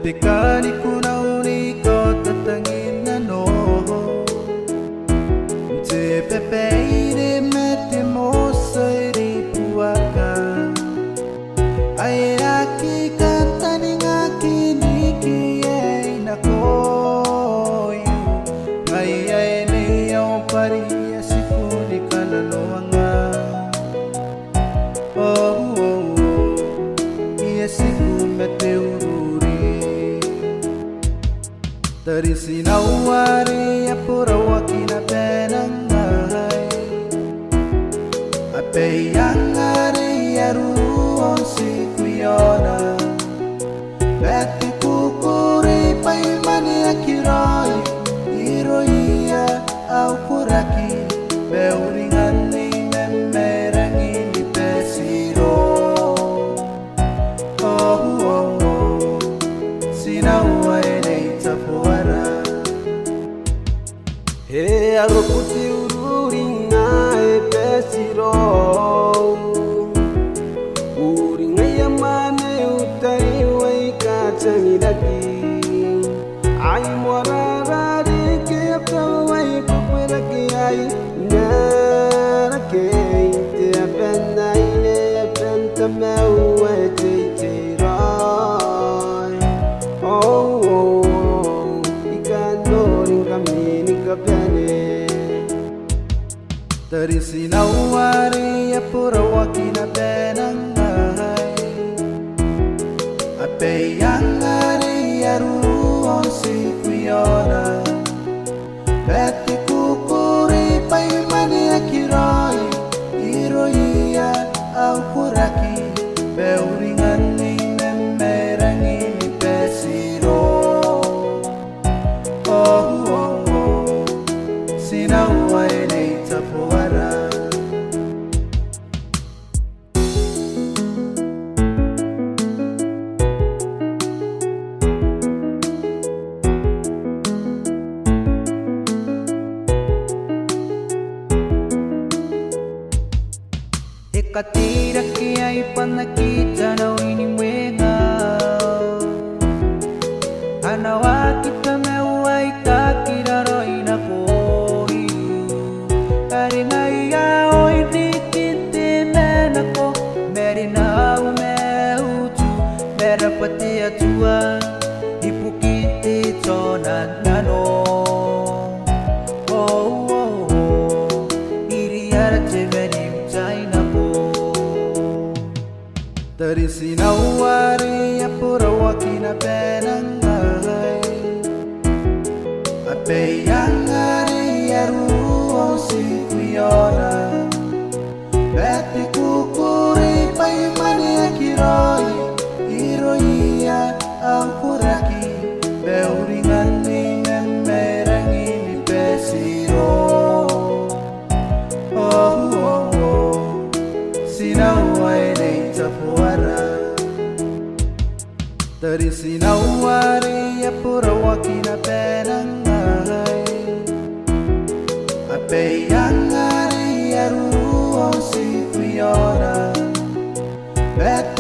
Tekali kuna uniko tatangin na no Te pepeire mete mosa iri puaka Ai aki kantani ngaki niki ei na koyu Ngai ai ni au pari asiku di kalaloanga Oh Iasiku mete Dari sinawari apura wakina penangai Ape yang ari aruon si kuyona Beti kukuri paimani akiroi Iroia au kuraki Beuringan ni memerangi ni pesiro Sinawai nei tapuara He arokuti ururinga e pesiro Uringa yamane utai wai kacangidaki Ai morarari ke aptawai kuperaki ai Narake te apena ine apenta mewa te te rai Oh, ikanoring kami ni kapyane Dari sinawari apura wakina penangai Ape yang ari aruon si kuyona Beti kukuri paimani akiroi Iroia au kuraki Beuringan ni memerangi ni pesiro Sinawai nei tapuara Hekatira ki ai panakita na inimwenga Anawa kita mewai kakiraro inako Karingaya oi dikiti menako Merina umeutu Merapati atua Ipukiti chonan nano Iriara temenim chainako Dari sinawari apura wakina penangai Ape yang ari aruon si kuyona Beti kukuri paimani akiroi Iroia au kuraki Beuringan ni memerangi ni pesiro Sinawai nei tapuara Dari sinawari apura wakina penangai Ape yang ari aruon si kuyona Bet